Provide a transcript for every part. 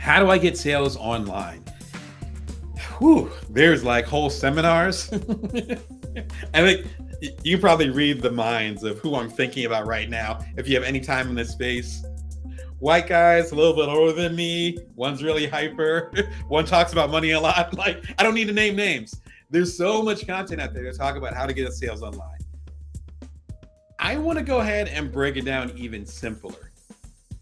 How do I get sales online? Whew, there's like whole seminars. I think you can probably read the minds of who I'm thinking about right now if you have any time in this space. White guys, a little bit older than me. One's really hyper. One talks about money a lot. Like, I don't need to name names. There's so much content out there to talk about how to get sales online. I want to go ahead and break it down even simpler.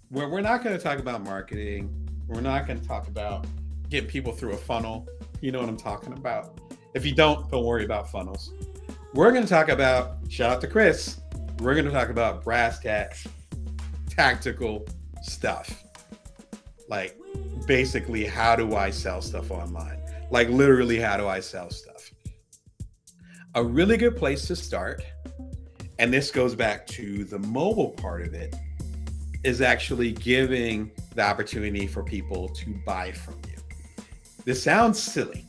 Where we're not going to talk about marketing. We're not going to talk about getting people through a funnel. You know what I'm talking about. If you don't worry about funnels. We're going to talk about, shout out to Chris, we're going to talk about brass tacks, tactical stuff. Like, basically, how do I sell stuff online? Like, literally, how do I sell stuff? A really good place to start, and this goes back to the mobile part of it, is actually giving the opportunity for people to buy from you. This sounds silly,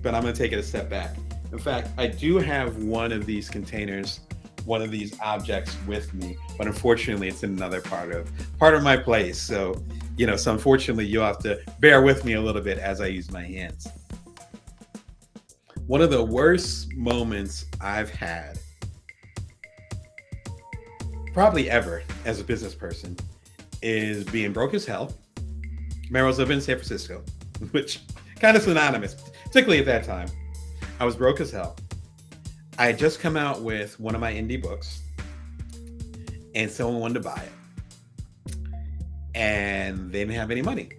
but I'm going to take it a step back. In fact, I do have one of these containers, one of these objects with me, but unfortunately it's in another part of my place. So, so unfortunately you'll have to bear with me a little bit as I use my hands. One of the worst moments I've had, probably ever as a business person, is being broke as hell. Remember, I was living in San Francisco, which kind of synonymous, particularly at that time. I was broke as hell. I had just come out with one of my indie books, and someone wanted to buy it. And they didn't have any money.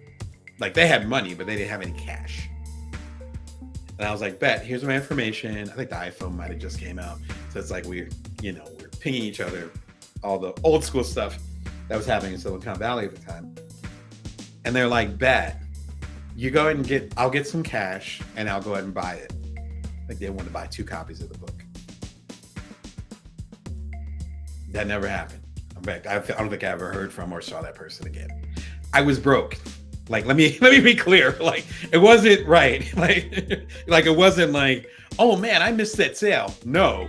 Like, they had money, but they didn't have any cash. And I was like, bet, here's my information. I think the iPhone might have just came out. So it's like we're pinging each other, all the old school stuff that was happening in Silicon Valley at the time. And they're like, bet, you go ahead and I'll get some cash and I'll go ahead and buy it. Like, they wanted to buy 2 copies of the book. That never happened. In fact, I don't think I ever heard from or saw that person again. I was broke. Like, let me be clear. Like, it wasn't right. Like it wasn't like, oh man, I missed that sale. No,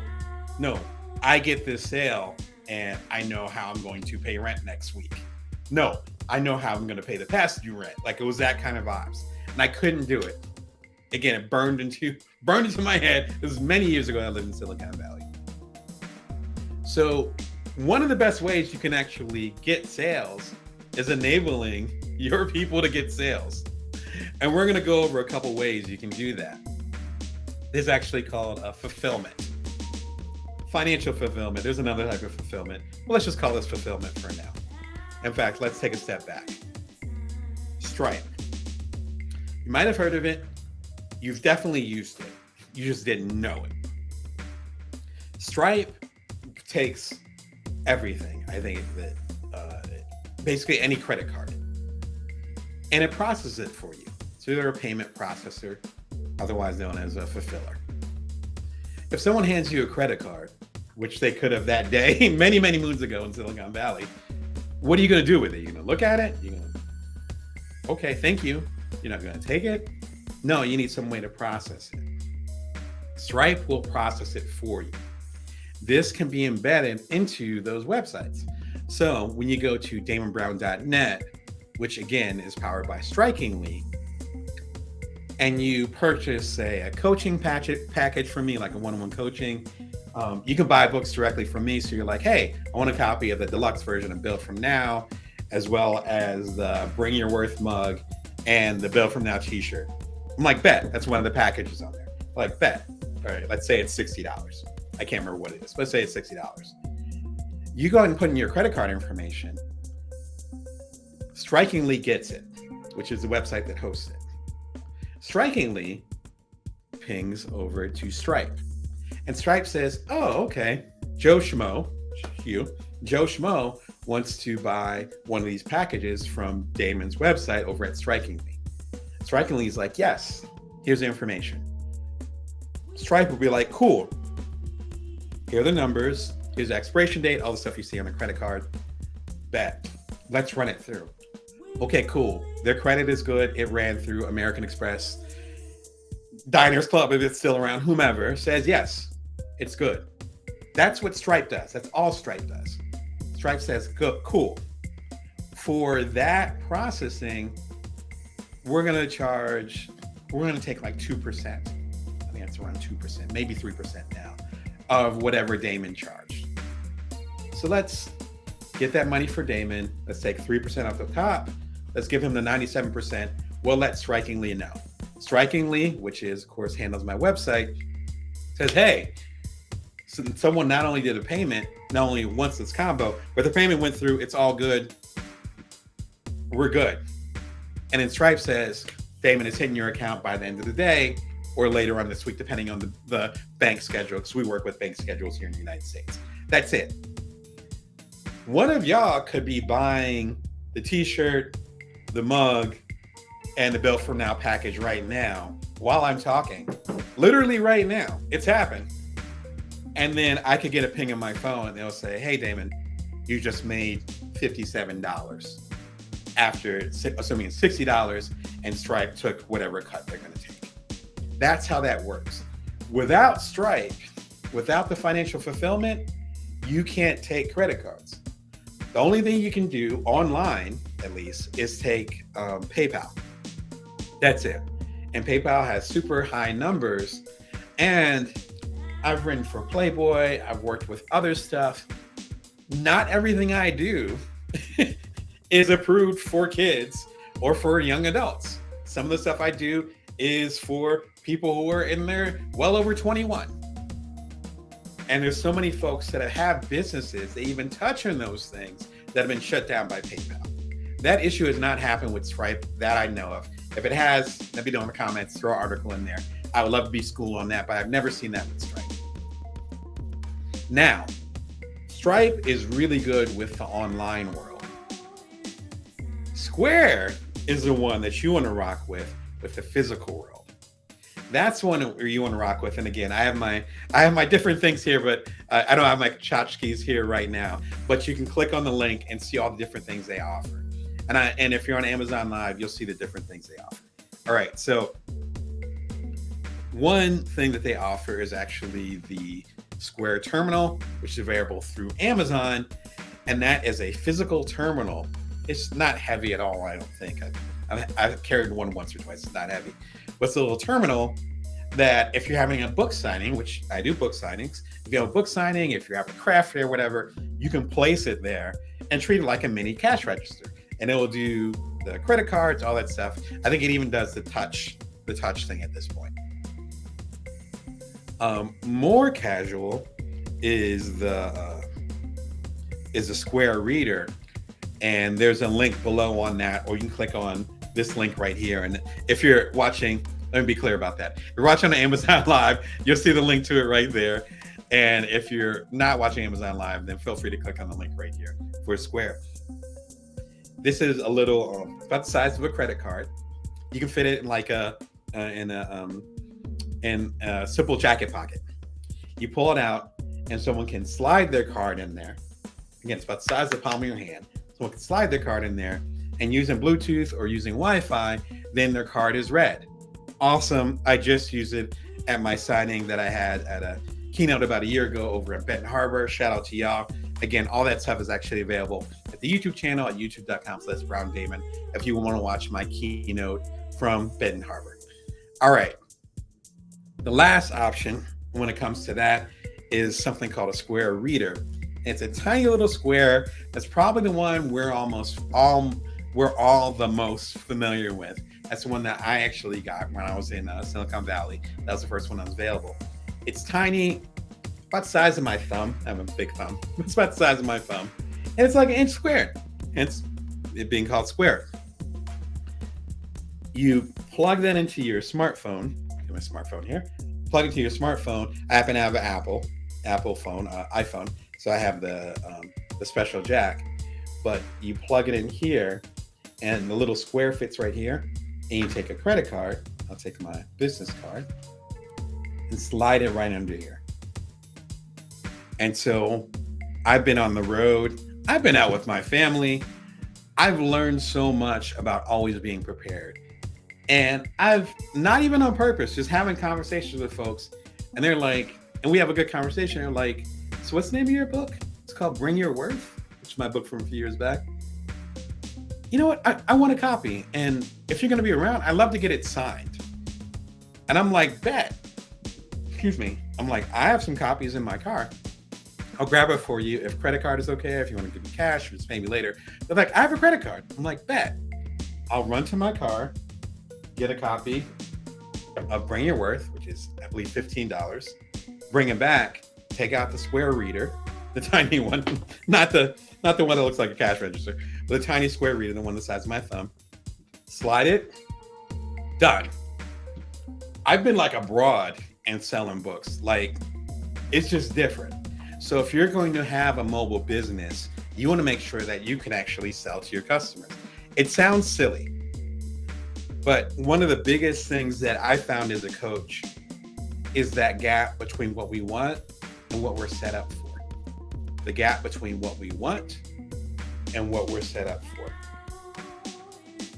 I get this sale and I know how I'm going to pay rent next week. No, I know how I'm going to pay the past due rent. Like, it was that kind of vibes, and I couldn't do it. Again, it burned into my head. This was many years ago. I lived in Silicon Valley. So one of the best ways you can actually get sales is enabling your people to get sales. And we're going to go over a couple ways you can do that. This is actually called fulfillment. Financial fulfillment. There's another type of fulfillment. Well, let's just call this fulfillment for now. In fact, let's take a step back. Stripe. You might have heard of it. You've definitely used it. You just didn't know it. Stripe takes everything. I think that basically any credit card, and it processes it for you. So they're a payment processor, otherwise known as a fulfiller. If someone hands you a credit card, which they could have that day, many, many moons ago in Silicon Valley, what are you going to do with it? You're going to look at it? You're going to, okay, thank you. You're not going to take it? No, you need some way to process it. Stripe will process it for you. This can be embedded into those websites. So when you go to damonbrown.net, which again is powered by Strikingly, and you purchase, say, a coaching package from me, like a one-on-one coaching, you can buy books directly from me. So you're like, hey, I want a copy of the deluxe version of Build From Now, as well as the Bring Your Worth mug and the Build From Now t-shirt. I'm like, bet, that's one of the packages on there. Like, bet. All right, let's say it's $60. I can't remember what it is. Let's say it's $60. You go ahead and put in your credit card information. Strikingly gets it, which is the website that hosts it. Strikingly pings over to Stripe. And Stripe says, oh, okay, Joe Schmo wants to buy one of these packages from Damon's website over at Strikingly. Strikingly is like, yes, here's the information. Stripe will be like, cool. Here are the numbers. Here's the expiration date, all the stuff you see on a credit card. Bet. Let's run it through. Okay, cool. Their credit is good. It ran through American Express. Diners Club, if it's still around, whomever, says, yes, it's good. That's what Stripe does. That's all Stripe does. Stripe says, good, cool. For that processing, we're gonna take like 2%. I think it's around 2%, maybe 3% now, of whatever Damon charged. So let's get that money for Damon. Let's take 3% off the top. Let's give him the 97%. We'll let Strikingly know. Strikingly, which is, of course, handles my website, says, hey, so someone not only did a payment, not only wants this combo, but the payment went through, it's all good. We're good. And then Stripe says, Damon is hitting your account by the end of the day or later on this week, depending on the bank schedule, because we work with bank schedules here in the United States. That's it. One of y'all could be buying the t-shirt, the mug, and the Built From Now package right now while I'm talking. Literally right now. It's happened. And then I could get a ping on my phone and they'll say, hey, Damon, you just made $57 after assuming it's $60 and Stripe took whatever cut they're going to take. That's how that works. Without Stripe, without the financial fulfillment, you can't take credit cards. The only thing you can do online, at least, is take PayPal. That's it. And PayPal has super high numbers. And I've written for Playboy. I've worked with other stuff. Not everything I do is approved for kids or for young adults. Some of the stuff I do is for people who are in there well over 21. And there's so many folks that have businesses that even touch on those things that have been shut down by PayPal. That issue has not happened with Stripe that I know of. If it has, let me know in the comments, throw an article in there. I would love to be schooled on that, but I've never seen that with Stripe. Now, Stripe is really good with the online world. Square is the one that you want to rock with the physical world. That's one where you want to rock with. And again, I have my different things here, but I don't have my tchotchkes here right now. But you can click on the link and see all the different things they offer. And if you're on Amazon Live, you'll see the different things they offer. All right, so one thing that they offer is actually the Square Terminal, which is available through Amazon, and that is a physical terminal. It's not heavy at all, I don't think. I've carried one once or twice. It's not heavy. But it's a little terminal that if you're having a book signing, which I do book signings, if you have a book signing, if you're having a craft fair, whatever, you can place it there and treat it like a mini cash register. And it will do the credit cards, all that stuff. I think it even does the touch thing at this point. More casual is the Square Reader, and there's a link below on that, or you can click on this link right here. And if you're watching, let me be clear about that. If you're watching on Amazon Live, you'll see the link to it right there. And if you're not watching Amazon Live, then feel free to click on the link right here for Square. This is a little about the size of a credit card. You can fit it in like in a simple jacket pocket. You pull it out, and someone can slide their card in there. Again, it's about the size of the palm of your hand. Someone can slide their card in there, and using Bluetooth or using Wi-Fi, then their card is read. Awesome. I just used it at my signing that I had at a keynote about a year ago over at Benton Harbor. Shout out to y'all. Again, all that stuff is actually available at the YouTube channel at youtube.com/BrownDamon if you want to watch my keynote from Benton Harbor. All right. The last option when it comes to that is something called a Square Reader. It's a tiny little square. That's probably the one we're all the most familiar with. That's the one that I actually got when I was in Silicon Valley. That was the first one that was available. It's tiny, about the size of my thumb. I have a big thumb. It's about the size of my thumb. And it's like an inch square. Hence it being called Square. You plug that into your smartphone. Get my smartphone here. Plug it to your smartphone. I happen to have an Apple phone, iPhone. So I have the special jack. But you plug it in here, and the little square fits right here. And you take a credit card. I'll take my business card and slide it right under here. And so I've been on the road. I've been out with my family. I've learned so much about always being prepared. And I've, not even on purpose, just having conversations with folks. And they're like, and we have a good conversation. They're like, so what's the name of your book? It's called Bring Your Worth, which is my book from a few years back. You know what? I want a copy. And if you're going to be around, I'd love to get it signed. And I'm like, bet. Excuse me. I'm like, I have some copies in my car. I'll grab it for you. If credit card is okay, if you want to give me cash or just pay me later. They're like, I have a credit card. I'm like, bet. I'll run to my car, get a copy of Bring Your Worth, which is, I believe, $15. Bring it back, take out the square reader, the tiny one, not the one that looks like a cash register, but the tiny square reader, the one the size of my thumb. Slide it, done. I've been like abroad and selling books. Like, it's just different. So if you're going to have a mobile business, you want to make sure that you can actually sell to your customers. It sounds silly, but one of the biggest things that I found as a coach is that gap between what we want and what we're set up for. The gap between what we want and what we're set up for.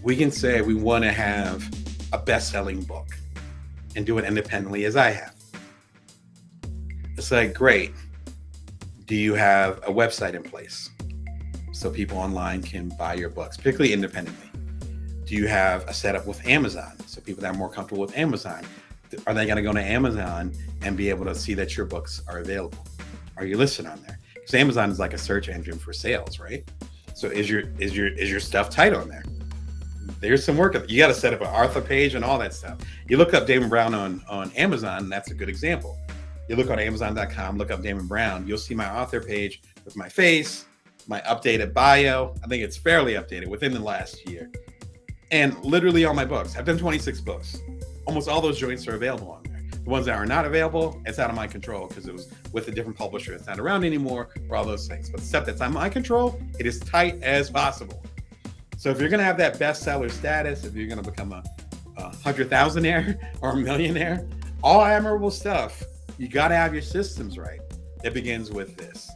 We can say we want to have a best-selling book and do it independently as I have. It's like, great. Do you have a website in place so people online can buy your books, particularly independently? Do you have a setup with Amazon so people that are more comfortable with Amazon, are they going to go to Amazon and be able to see that your books are available? Are you listed on there? Because Amazon is like a search engine for sales, right? So is your stuff tight on there? There's some work. You got to set up an author page and all that stuff. You look up Damon Brown on Amazon, and that's a good example. You look on Amazon.com, look up Damon Brown. You'll see my author page with my face, my updated bio. I think it's fairly updated within the last year. And literally all my books. I've done 26 books. Almost all those joints are available on there. The ones that are not available, it's out of my control because it was with a different publisher. It's not around anymore or all those things. But the stuff that's on my control, it is tight as possible. So if you're going to have that bestseller status, if you're going to become a 100,000aire or a millionaire, all admirable stuff, you got to have your systems right. It begins with this.